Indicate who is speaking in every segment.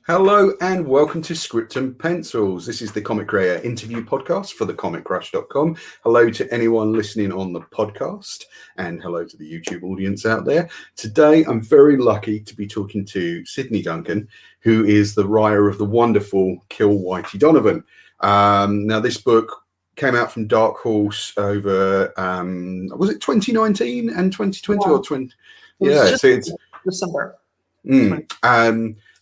Speaker 1: Hello and welcome to Script and Pencils. This is the Comic Creator interview podcast for thecomiccrush.com. Hello to anyone listening on the podcast and hello to the YouTube audience out there. Today, I'm very lucky to be talking to Sydney Duncan, who is the writer of the wonderful Kill Whitey Donovan. Now, this book came out from Dark Horse over, was it 2019 and 2020 or 20? Yeah, so it's
Speaker 2: December.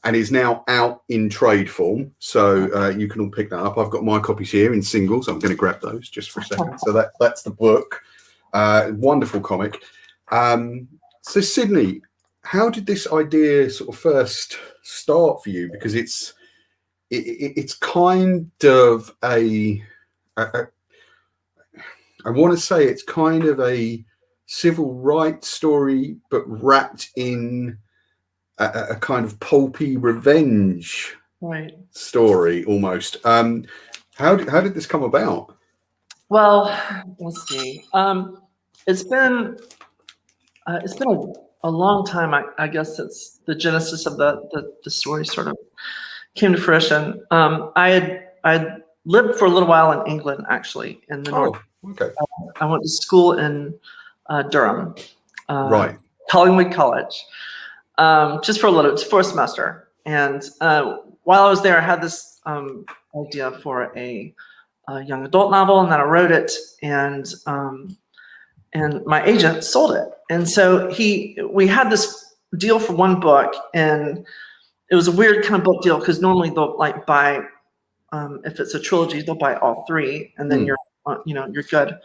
Speaker 1: And is now out in trade form, so you can all pick that up. I've got my copies here in singles. I'm going to grab those just for a second. So that's the book. Wonderful comic. So Sydney, how did this idea sort of first start for you? Because it's kind of I want to say it's kind of a civil rights story, but wrapped in a kind of pulpy revenge story almost. How did this come about?
Speaker 2: Well, let's see. It's been a long time. I guess it's the genesis of the story sort of came to fruition. I had lived for a little while in England, actually, in the north.
Speaker 1: Okay.
Speaker 2: I went to school in Durham, Collingwood College. Just for a semester. And while I was there, I had this idea for a young adult novel, and then I wrote it, and my agent sold it. And so we had this deal for one book, and it was a weird kind of book deal because normally they'll like buy, if it's a trilogy, they'll buy all three, and then you're good.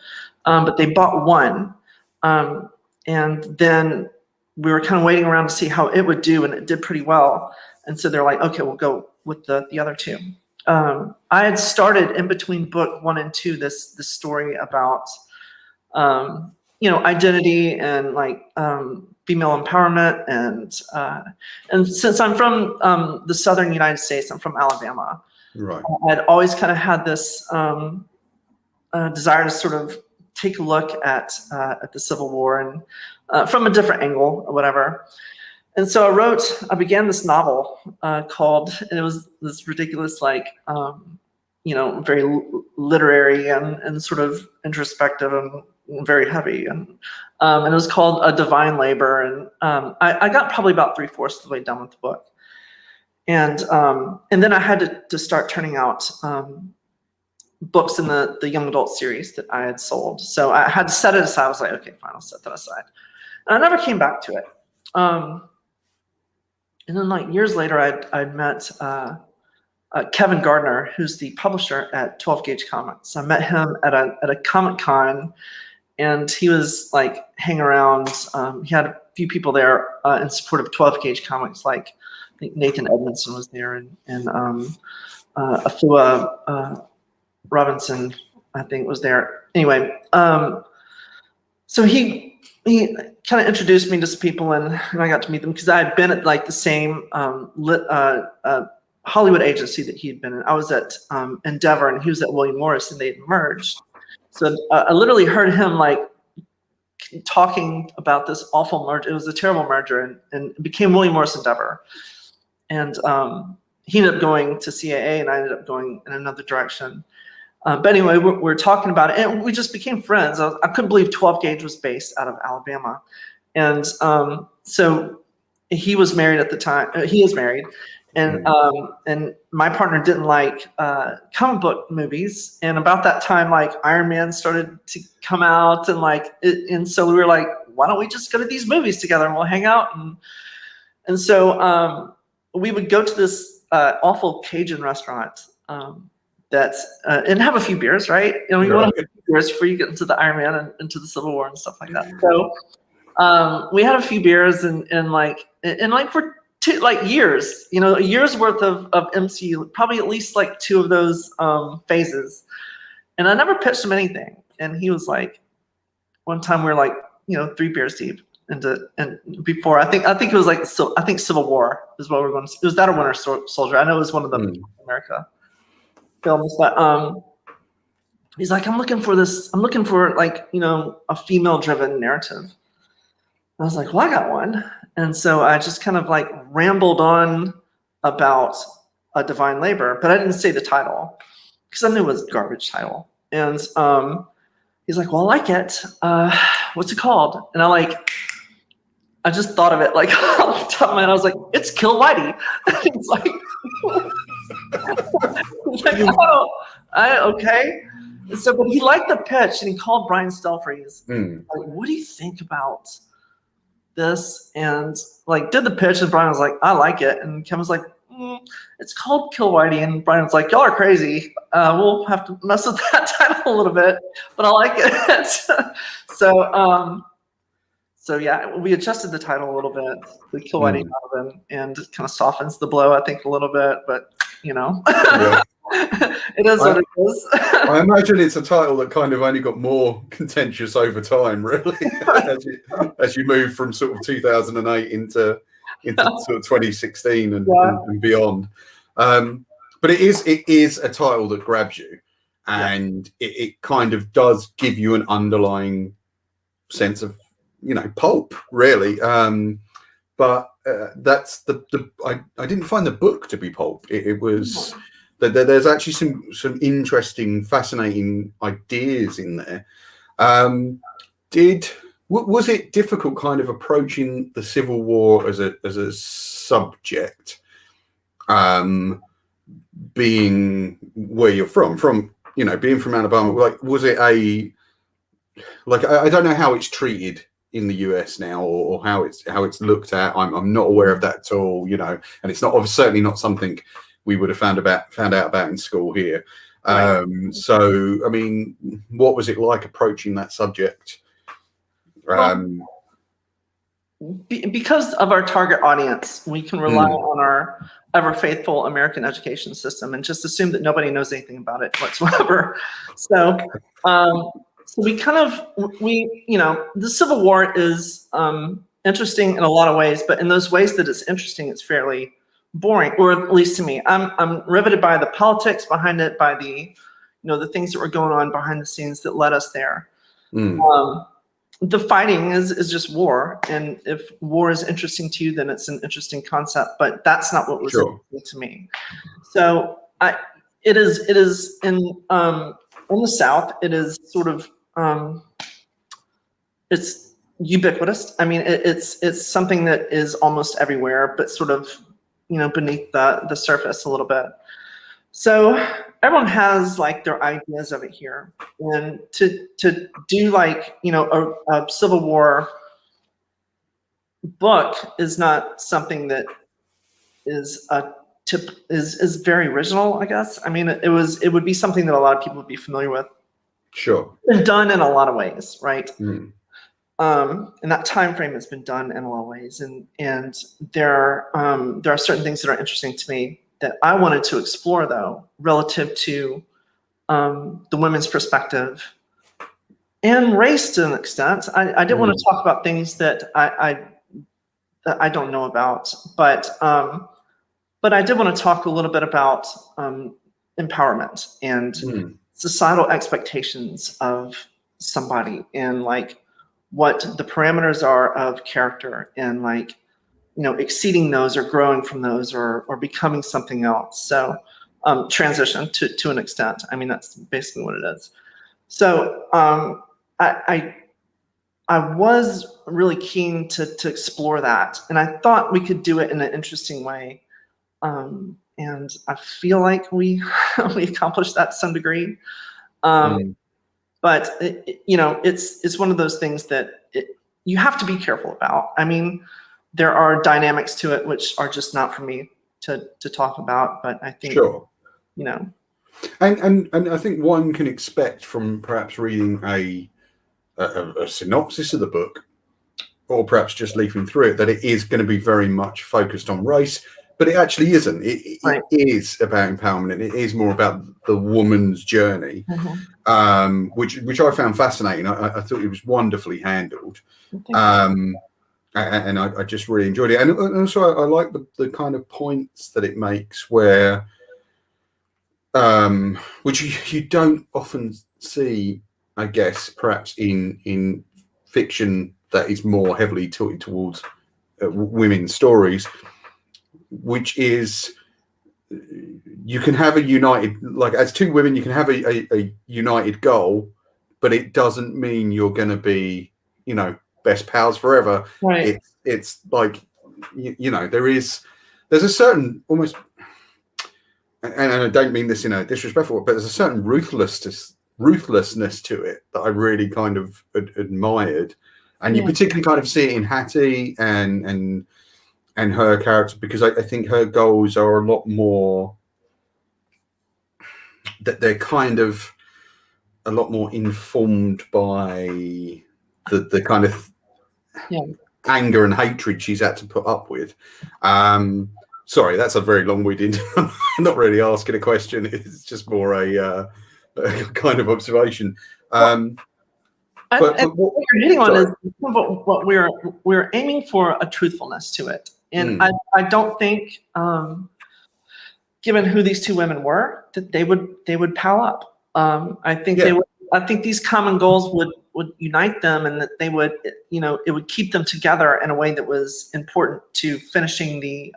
Speaker 2: But they bought one, and then we were kind of waiting around to see how it would do, and it did pretty well. And so they're like, okay, we'll go with the other two. I had started in between book 1 and 2 this story about identity and like female empowerment, and since I'm from the southern United States, I'm from Alabama.
Speaker 1: Right.
Speaker 2: I'd always kind of had this desire to sort of take a look at the Civil War and from a different angle or whatever. And so I began this novel called, and it was this ridiculous, like, very literary and sort of introspective and very heavy. And it was called A Divine Labor. And I got probably about 3/4 of the way done with the book. And then I had to start turning out books in the young adult series that I had sold. So I had to set it aside. I was like, okay, fine, I'll set that aside. And I never came back to it. And then like years later, I'd met Kevin Gardner, who's the publisher at 12 Gauge Comics. I met him at a Comic-Con, and he was like hanging around. He had a few people there in support of 12 Gauge Comics, like I think Nathan Edmondson was there, and Afua Robinson, I think, was there. Anyway, so he kind of introduced me to some people, and I got to meet them because I had been at like the same Hollywood agency that he had been in. I was at Endeavor, and he was at William Morris, and they had merged. So I literally heard him like talking about this awful merger. It was a terrible merger, and it became William Morris Endeavor. And he ended up going to CAA, and I ended up going in another direction. But anyway, we're talking about it, and we just became friends. I couldn't believe 12 Gauge was based out of Alabama. And so he was married at the time. He is married. And my partner didn't like comic book movies. And about that time, like Iron Man started to come out, and so we were like, why don't we just go to these movies together and we'll hang out? And so we would go to this awful Cajun restaurant and have a few beers, right? You want to have a few beers before you get into the Iron Man and into the Civil War and stuff like that. So we had a few beers and for years, a year's worth of MCU, probably at least like 2 of those phases. And I never pitched him anything. And he was like, one time we were like, 3 beers deep and before I think it was like, so I think Civil War is what we're going to see. It was that or Winter Soldier. I know it was one of the America films, but he's like, I'm looking for like, a female driven narrative. I was like, well, I got one. And so I just kind of like rambled on about a divine labor, but I didn't say the title because I knew it was a garbage title. And he's like, well, I like it. What's it called? And I just thought of it like off the top of my head. I was like, it's Kill Whitey. It's like, oh, okay. So, but he liked the pitch, and he called Brian Stelfreeze. Like, what do you think about this? And like, did the pitch, and Brian was like, I like it. And Kim was like, it's called Kill Whitey. And Brian was like, y'all are crazy. We'll have to mess with that title a little bit, but I like it. So yeah, we adjusted the title a little bit, the Kill Whitey Donovan, and it kind of softens the blow, I think, a little bit. But
Speaker 1: Yeah.
Speaker 2: it is what it is.
Speaker 1: I imagine it's a title that kind of only got more contentious over time, really, as you move from sort of 2008 into sort of 2016 and beyond. But it is a title that grabs you, and it kind of does give you an underlying sense of pulp, really. But that's I didn't find the book to be pulp. It was there's actually some interesting, fascinating ideas in there. Was it difficult kind of approaching the Civil War as a subject, being where you're from being from Alabama? Like, was it I don't know how it's treated in the US now, or how it's looked at. I'm not aware of that at all, and it's certainly not something we would have found out about in school here. Right. So, I mean, what was it like approaching that subject?
Speaker 2: Because of our target audience, we can rely on our ever faithful American education system and just assume that nobody knows anything about it whatsoever. So, we the Civil War is interesting in a lot of ways, but in those ways that it's interesting, it's fairly boring, or at least to me. I'm riveted by the politics behind it, by the things that were going on behind the scenes that led us there. The fighting is just war, and if war is interesting to you, then it's an interesting concept. But that's not what was interesting to me. So it is in the South. It is sort of it's ubiquitous. I mean, it's something that is almost everywhere, but sort of beneath the surface a little bit. So everyone has like their ideas of it here, and to do like a Civil War book is not something that is is very original, I guess. I mean, it would be something that a lot of people would be familiar with.
Speaker 1: Sure.
Speaker 2: Been done in a lot of ways, right? And that time frame has been done in a lot of ways, and there are certain things that are interesting to me that I wanted to explore, though, relative to the women's perspective and race to an extent. I didn't want to talk about things that I don't know about, but I did want to talk a little bit about empowerment and societal expectations of somebody, and like what the parameters are of character, and like exceeding those or growing from those or becoming something else. So transition to an extent. I mean, that's basically what it is. So I was really keen to explore that, and I thought we could do it in an interesting way. And I feel like we accomplished that to some degree. But it's one of those things that you have to be careful about. I mean, there are dynamics to it which are just not for me to talk about, but I think And
Speaker 1: I think one can expect from perhaps reading a synopsis of the book, or perhaps just leafing through it, that it is going to be very much focused on race, but it actually isn't. It is about empowerment, and it is more about the woman's journey, which I found fascinating. I thought it was wonderfully handled. And I just really enjoyed it. And also I like the kind of points that it makes where, which you don't often see, I guess, perhaps in fiction that is more heavily tilted towards women's stories, which is you can have a united, like as two women, you can have a united goal, but it doesn't mean you're going to be, you know, best pals forever.
Speaker 2: Right.
Speaker 1: It's like, you know, there's a certain almost, and I don't mean this in a disrespectful way, but there's a certain ruthlessness to it that I really kind of admired, and you particularly kind of see it in Hattie and her character, because I think her goals are a lot more, that they're kind of a lot more informed by the kind of anger and hatred she's had to put up with. Sorry, that's a very long-winded. I'm not really asking a question. It's just more a kind of observation.
Speaker 2: But what you're hitting on is what we're aiming for, a truthfulness to it, and I don't think, given who these two women were, that they would pal up. I think they would. I think these common goals would unite them, and that they would, you know, it would keep them together in a way that was important to finishing the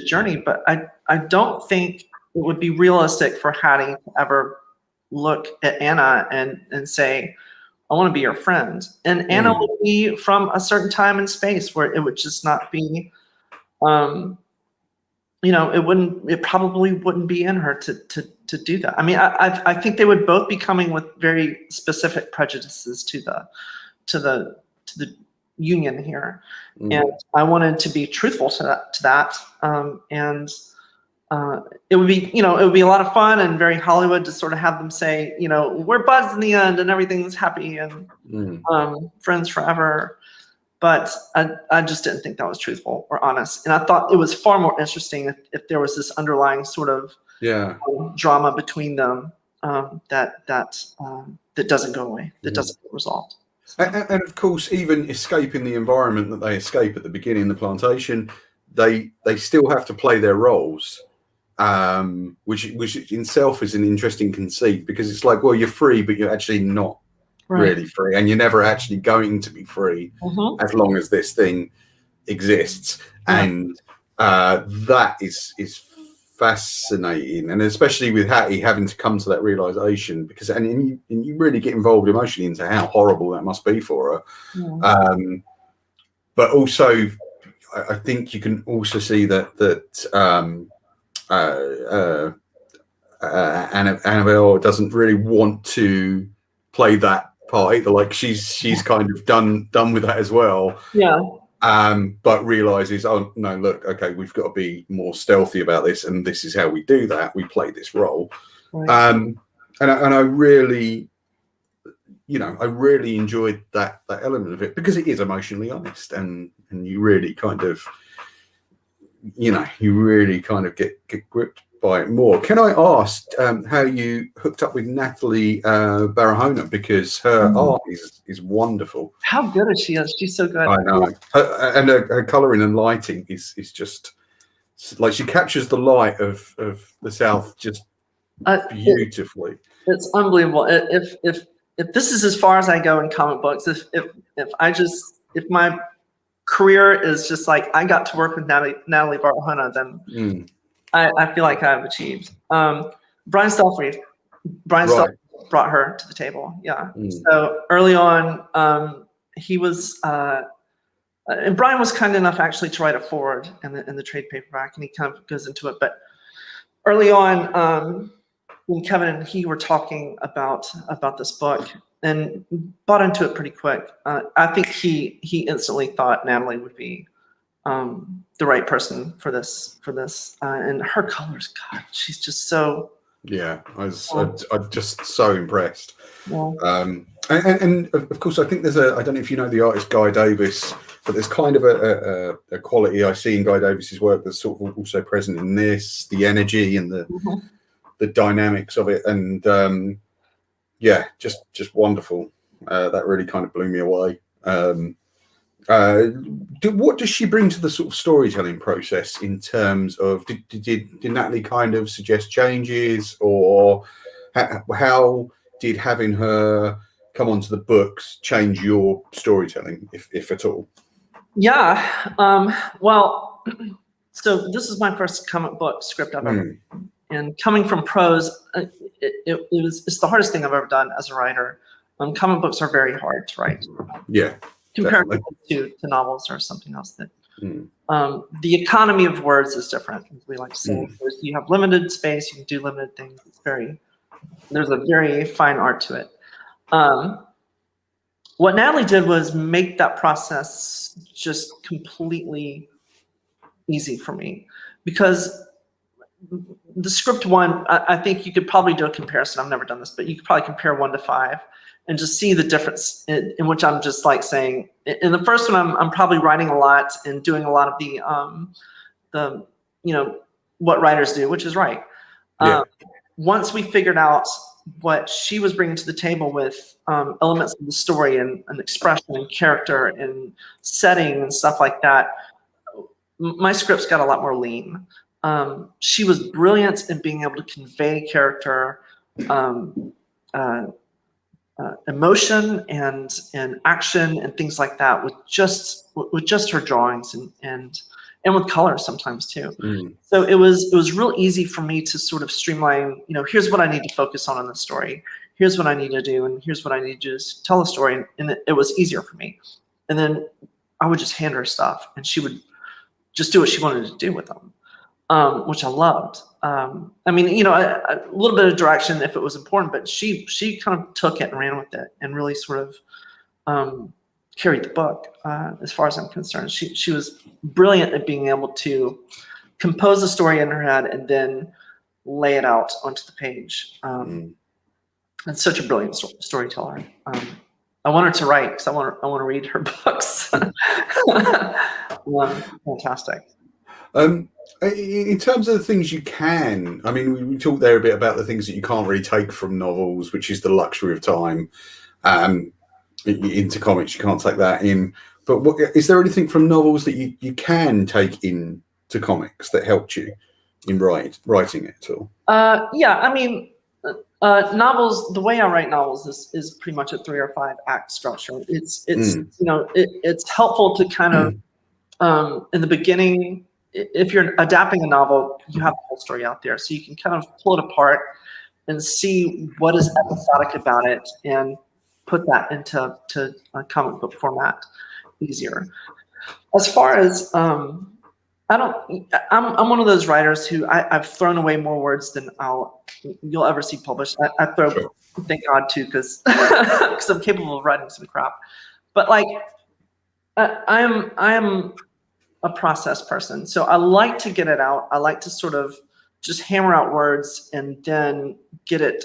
Speaker 2: journey. But I don't think it would be realistic for Hattie to ever look at Anna and say, I want to be your friend. And Anna would be from a certain time and space where it would just not be, you know, it probably wouldn't be in her to do that. I mean, I think they would both be coming with very specific prejudices to the union here. And I wanted to be truthful to that. And it would be, you know, it would be a lot of fun and very Hollywood to sort of have them say, you know, we're buds in the end and everything's happy and friends forever. But I just didn't think that was truthful or honest. And I thought it was far more interesting if there was this underlying sort of drama between them that doesn't go away, that doesn't get resolved.
Speaker 1: And of course, even escaping the environment that they escape at the beginning, the plantation, they still have to play their roles, which in itself is an interesting conceit, because it's like, well, you're free, but you're actually not really free, and you're never actually going to be free as long as this thing exists. And that is fascinating, and especially with Hattie having to come to that realization, because and you really get involved emotionally into how horrible that must be for her. But also, I think you can also see that Annabelle doesn't really want to play that part either. Like she's kind of done with that as well. But realizes, oh no, look, okay, we've got to be more stealthy about this, and this is how we do that. We play this role. And I really, you know, I really enjoyed that element of it, because it is emotionally honest, and you really kind of, you know, you really kind of get gripped by it more. Can I ask how you hooked up with Natalie Barahona, because her art is wonderful.
Speaker 2: How good is she? She's so good.
Speaker 1: I know. Her colouring and lighting is just like, she captures the light of the South just beautifully.
Speaker 2: It's unbelievable. If this is as far as I go in comic books, if my career is just like I got to work with Natalie Barahona, then I feel like I've achieved. Brian Stelfreed brought her to the table. So early on, he was, and Brian was kind enough actually to write a foreword in the trade paperback, and he kind of goes into it. But early on, when Kevin and he were talking about this book, and bought into it pretty quick, I think he instantly thought Natalie would be the right person for this, and her colors, God, she's just so. Yeah,
Speaker 1: I'm just so impressed. And of course, I think there's I don't know if you know the artist Guy Davis, but there's kind of a quality I see in Guy Davis's work that's sort of also present in this, the energy and the dynamics of it, and just wonderful. That really kind of blew me away. What does she bring to the sort of storytelling process in terms of, did Natalie kind of suggest changes, or how did having her come onto the books change your storytelling, if at all?
Speaker 2: Well, so this is my first comic book script I've ever written, and coming from prose, it's the hardest thing I've ever done as a writer. Comic books are very hard to write.
Speaker 1: Yeah,
Speaker 2: Compared to novels or something else that.
Speaker 1: Mm.
Speaker 2: The economy of words is different, as we like to say. You have limited space, you can do limited things. There's a very fine art to it. What Natalie did was make that process just completely easy for me, because the script one, I think you could probably do a comparison. I've never done this, but you could probably compare 1 to 5 and just see the difference in which I'm just like saying, in the first one, I'm probably writing a lot and doing a lot of the what writers do, which is right.
Speaker 1: Yeah.
Speaker 2: Once we figured out what she was bringing to the table with elements of the story and expression and character and setting and stuff like that, my scripts got a lot more lean. She was brilliant in being able to convey character, emotion and action and things like that with just her drawings and with color sometimes too. So it was real easy for me to sort of streamline, here's what I need to focus on in the story, here's what I need to do, and here's what I need to do to tell the story, and it was easier for me. And then I would just hand her stuff and she would just do what she wanted to do with them, which I loved. I mean, a little bit of direction if it was important, but she kind of took it and ran with it and really sort of carried the book as far as I'm concerned. She was brilliant at being able to compose a story in her head and then lay it out onto the page. And such a brilliant storyteller. I want her to write because I want to read her books. Fantastic.
Speaker 1: In terms of the things you can, I mean, we talked there a bit about the things that you can't really take from novels, which is the luxury of time. Into comics, you can't take that in. But is there anything from novels that you can take into comics that helped you in writing it at all?
Speaker 2: Yeah, I mean, novels. The way I write novels is pretty much a 3 or 5 act structure. It's it's helpful to kind of in the beginning. If you're adapting a novel, you have the whole story out there, so you can kind of pull it apart and see what is episodic about it and put that into a comic book format easier. As far as I'm one of those writers who I've thrown away more words than you'll ever see published. I throw, sure. Thank God too, because I'm capable of writing some crap. But like I am a process person, so I like to get it out. I like to sort of just hammer out words and then get it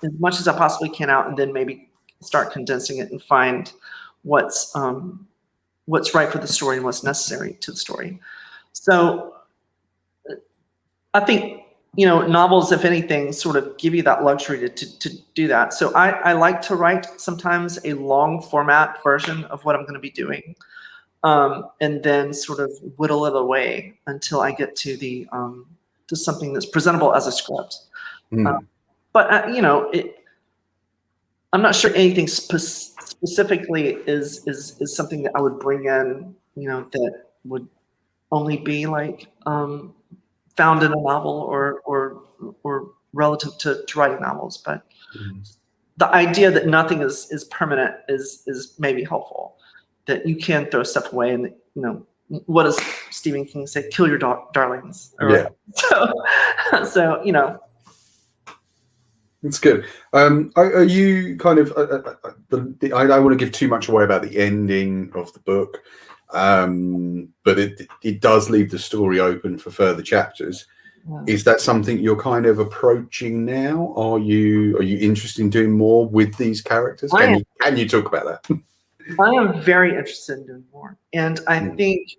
Speaker 2: as much as I possibly can out, and then maybe start condensing it and find what's right for the story and what's necessary to the story. So I think novels, if anything, sort of give you that luxury to do that. So I like to write sometimes a long format version of what I'm going to be doing. And then sort of whittle it away until I get to to something that's presentable as a script. But I'm not sure anything specifically is something that I would bring in, that would only be like found in a novel or relative to writing novels. But the idea that nothing is permanent is maybe helpful. That you can throw stuff away, and what does Stephen King say? Kill your darlings.
Speaker 1: Yeah.
Speaker 2: So
Speaker 1: it's good. Are you kind of? I don't want to give too much away about the ending of the book, but it does leave the story open for further chapters. Yeah. Is that something you're kind of approaching now? Are you interested in doing more with these characters? Can you talk about that?
Speaker 2: I am very interested in doing more, and I think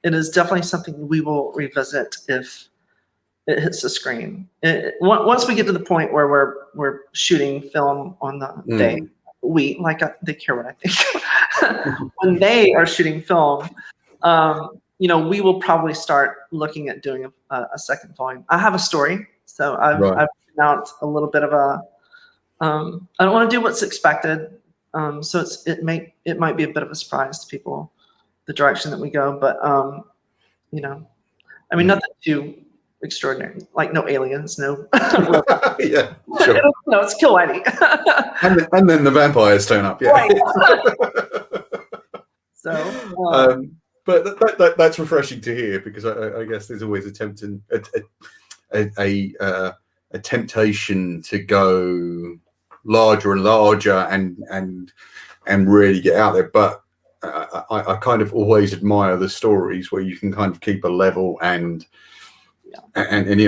Speaker 2: it is definitely something we will revisit if it hits the screen. Once we get to the point where we're shooting film on the day, they care what I think. When they are shooting film, we will probably start looking at doing a second volume. I have a story, so I've written out a little bit of a. I don't want to do what's expected. So it might be a bit of a surprise to people, the direction that we go, but I mean, nothing too extraordinary. Like no aliens, no.
Speaker 1: Yeah, sure.
Speaker 2: No, it's Kill Whitey.
Speaker 1: and then the vampires turn up. Yeah.
Speaker 2: Right. So.
Speaker 1: But that's refreshing to hear, because I guess there's always a temptation to go larger and larger and really get out there. But I kind of always admire the stories where you can kind of keep a level and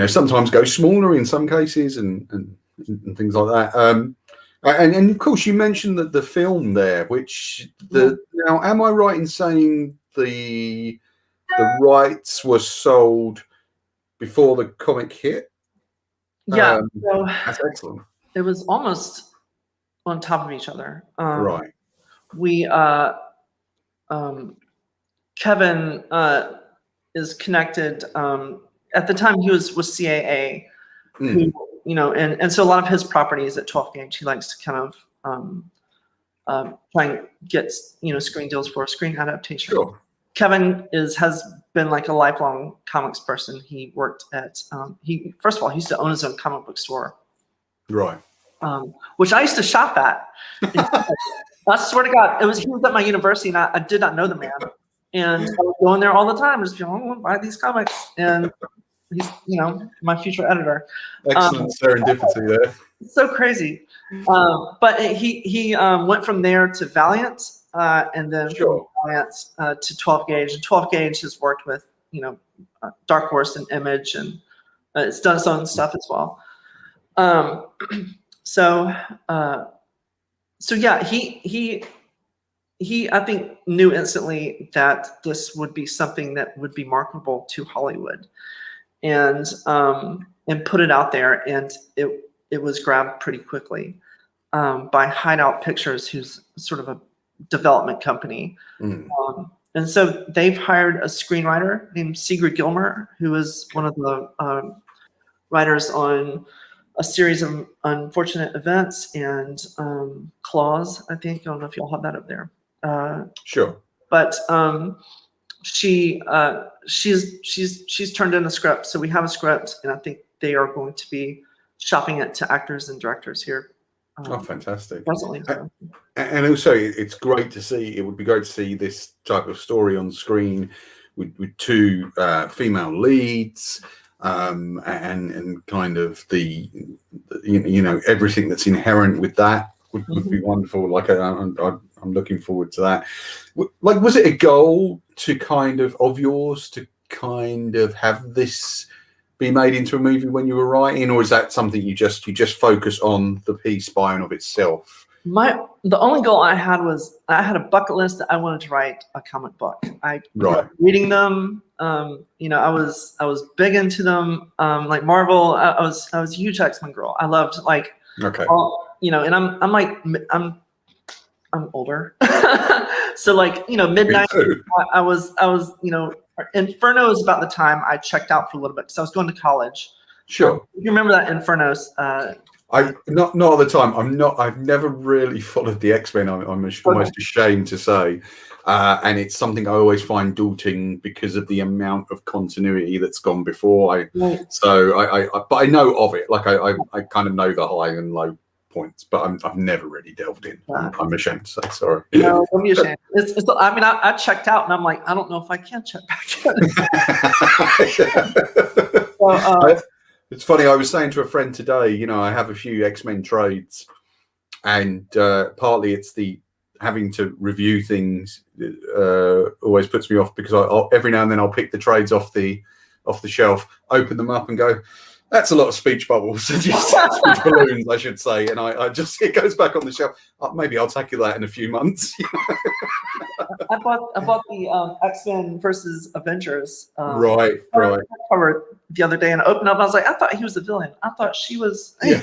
Speaker 1: sometimes go smaller in some cases and things like that. And of course, you mentioned that the film there, which now, am I right in saying the rights were sold before the comic hit?
Speaker 2: Yeah, so
Speaker 1: that's excellent.
Speaker 2: It was almost on top of each other.
Speaker 1: Right.
Speaker 2: We Kevin is connected. At the time, he was with CAA, who, and so a lot of his properties at 12 Gauge, he likes to kind of try and get screen deals for a screen adaptation.
Speaker 1: Sure.
Speaker 2: Kevin has been like a lifelong comics person. He worked at first of all, he used to own his own comic book store,
Speaker 1: right?
Speaker 2: Which I used to shop at. I swear to God, he was at my university, and I did not know the man, and I was going there all the time, just buy these comics, and he's my future editor.
Speaker 1: Excellent serendipity there.
Speaker 2: So crazy. But he went from there to Valiant, and then from Valiant to 12 Gauge. And 12 Gauge has worked with Dark Horse and Image, and it's done its own stuff as well. So yeah, he I think knew instantly that this would be something that would be marketable to Hollywood, and put it out there, and it was grabbed pretty quickly by Hideout Pictures, who's sort of a development company. And so they've hired a screenwriter named Sigrid Gilmer, who is one of the writers on a series of Unfortunate Events and Claws, I think. I don't know if y'all have that up there.
Speaker 1: Sure.
Speaker 2: But she's turned in a script, so we have a script, and I think they are going to be shopping it to actors and directors here.
Speaker 1: Fantastic.
Speaker 2: Presently, so.
Speaker 1: And also, it's great to see. It would be great to see this type of story on screen with two female leads, and kind of the everything that's inherent with that would be wonderful. Like I'm looking forward to that. Like, was it a goal to kind of yours to kind of have this be made into a movie when you were writing, or is that something you just focus on the piece by and of itself?
Speaker 2: The only goal I had was I had a bucket list that I wanted to write a comic book. I reading them. I was big into them. Like Marvel, I was a huge X-Men girl. I loved and I'm older, so mid-90s. I was Inferno is about the time I checked out for a little bit because I was going to college.
Speaker 1: Sure.
Speaker 2: You remember that Inferno's?
Speaker 1: Not all the time. I've never really followed the X-Men. I'm almost ashamed to say, and it's something I always find daunting because of the amount of continuity that's gone before. But I know of it. Like I kind of know the high and low points, but I've never really delved in. I'm ashamed to say. Sorry.
Speaker 2: No, don't be ashamed. I checked out, and I'm like, I don't know if I can check back in.
Speaker 1: It's funny. I was saying to a friend today, I have a few X-Men trades, and partly it's the having to review things always puts me off, because I'll every now and then I'll pick the trades off the shelf, open them up, and go, that's a lot of speech bubbles, speech balloons, I should say, and I just it goes back on the shelf. Maybe I'll tackle that in a few months.
Speaker 2: I bought the X-Men versus Avengers cover the other day, and I opened up, and I was like, I thought he was the villain. I thought she was. Yeah.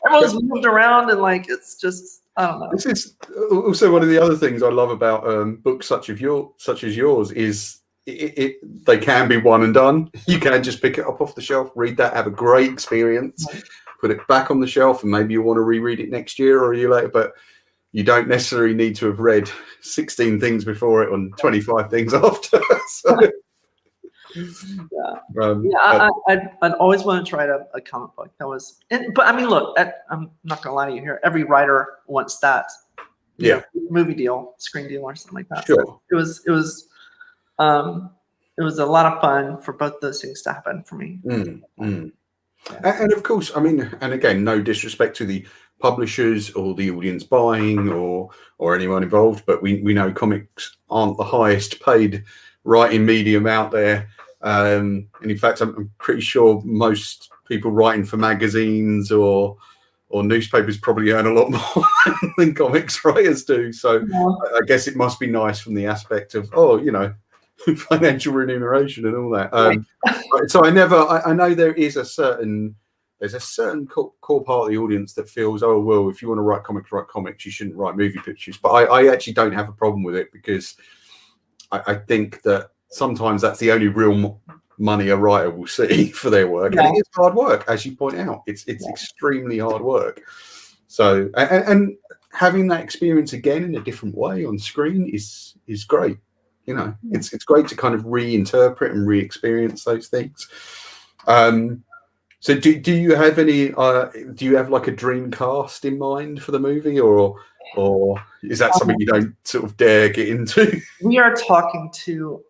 Speaker 2: Everyone's moved around, and it's just, I don't know.
Speaker 1: This is also one of the other things I love about books such as yours is they can be one and done. You can just pick it up off the shelf, read that, have a great experience, put it back on the shelf, and maybe you want to reread it next year or a year later, but you don't necessarily need to have read 16 things before it and 25 things after. So.
Speaker 2: I'd always want to write a comic book. But I mean, look, I'm not gonna lie to you here. Every writer wants that, movie deal, screen deal, or something like that.
Speaker 1: Sure.
Speaker 2: So it was a lot of fun for both those things to happen for me.
Speaker 1: And of course, I mean, and again, no disrespect to the publishers or the audience buying or anyone involved, but we know comics aren't the highest paid writing medium out there. And in fact, I'm pretty sure most people writing for magazines or newspapers probably earn a lot more than comics writers do. So I guess it must be nice from the aspect of, financial remuneration and all that. So I know there's a certain core part of the audience that feels, oh, well, if you want to write comics, you shouldn't write movie pictures. But I actually don't have a problem with it, because I think that sometimes that's the only real money a writer will see for their work. And it is hard work, as you point out. It's extremely hard work. So, and having that experience again in a different way on screen is great. It's great to kind of reinterpret and re-experience those things. So do you have any? Do you have like a dream cast in mind for the movie, or is that something you don't sort of dare get into?
Speaker 2: We are talking to.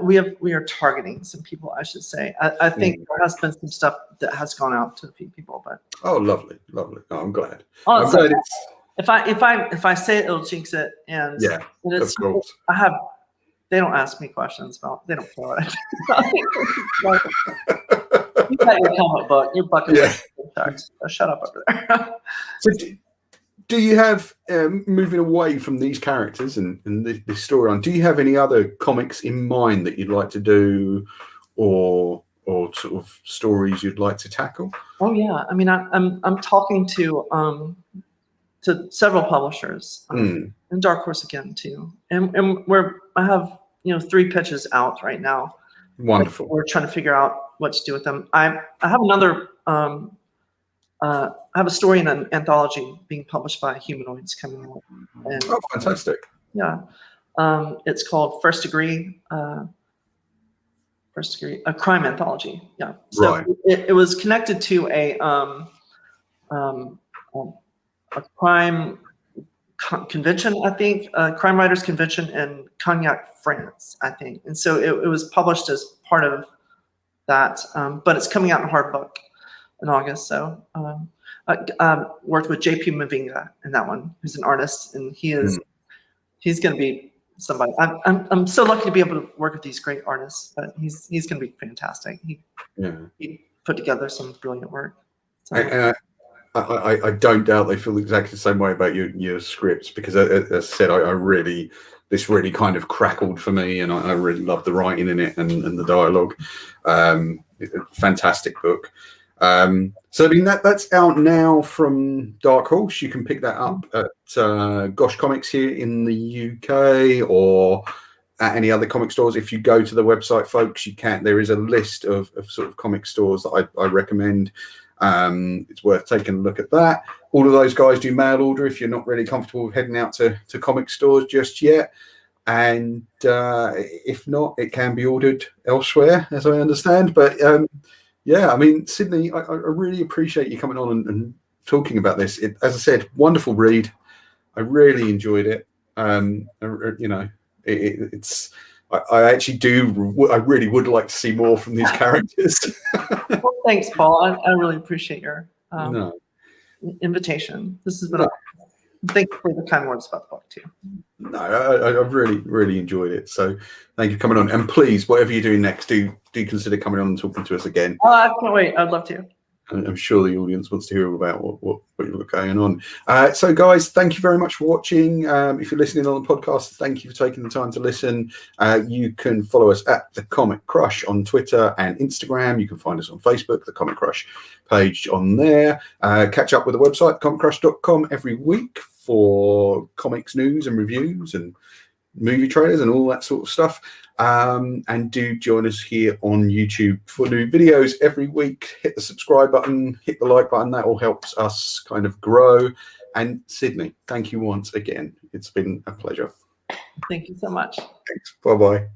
Speaker 2: We are targeting some people, I should say. I think there has been some stuff that has gone out to a few people, but.
Speaker 1: Oh, lovely. Oh, I'm glad.
Speaker 2: I'm glad if I say it, it'll jinx it, and
Speaker 1: of course.
Speaker 2: They don't ask me questions about. They don't care what I do. You got your comic book. Your bucket list. So shut up over there.
Speaker 1: So do you have, moving away from these characters and this storyline, do you have any other comics in mind that you'd like to do, or sort of stories you'd like to tackle?
Speaker 2: Oh yeah, I mean, I'm talking to several publishers, and Dark Horse again too, and I have 3 pitches out right now.
Speaker 1: Wonderful.
Speaker 2: We're trying to figure out what to do with them. I have another. I have a story in an anthology being published by Humanoids coming out. And,
Speaker 1: fantastic!
Speaker 2: Yeah, it's called First Degree. A crime anthology. Yeah. So
Speaker 1: right.
Speaker 2: It was connected to a crime convention, I think, crime writers convention in Cognac, France, I think. And so it was published as part of that, but it's coming out in hardbook in August. So I worked with JP Mavinga in that one, who's an artist, and he's going to be somebody. I'm so lucky to be able to work with these great artists, but he's going to be fantastic. He put together some brilliant work. So.
Speaker 1: I don't doubt they feel exactly the same way about your scripts, because as I said, this really kind of crackled for me, and I really loved the writing in it and the dialogue. Fantastic book. So I mean that's out now from Dark Horse. You can pick that up at Gosh Comics here in the UK, or at any other comic stores. If you go to the website, folks, you can. There is a list of sort of comic stores that I recommend. It's worth taking a look at that. All of those guys do mail order if you're not really comfortable with heading out to comic stores just yet. And if not, it can be ordered elsewhere, as I understand. But I mean, Sydney, I really appreciate you coming on and talking about this. As I said, wonderful read. I really enjoyed it. It's. I actually do. I really would like to see more from these characters.
Speaker 2: Well, thanks, Paul. I really appreciate your invitation. This has been thank you for the kind words about the book too.
Speaker 1: No, I've really enjoyed it. So thank you for coming on. And please, whatever you're doing next, do consider coming on and talking to us again.
Speaker 2: Oh, I can't wait. I'd love to.
Speaker 1: I'm sure the audience wants to hear about what you've got going on. So, guys, thank you very much for watching. If you're listening on the podcast, thank you for taking the time to listen. You can follow us at The Comic Crush on Twitter and Instagram. You can find us on Facebook, The Comic Crush page on there. Catch up with the website, comiccrush.com, every week for comics news and reviews and movie trailers and all that sort of stuff. And do join us here on YouTube for new videos every week. Hit the subscribe button, hit the like button. That all helps us kind of grow. And Sydney, thank you once again. It's been a pleasure.
Speaker 2: Thank you so much.
Speaker 1: Thanks. Bye-bye.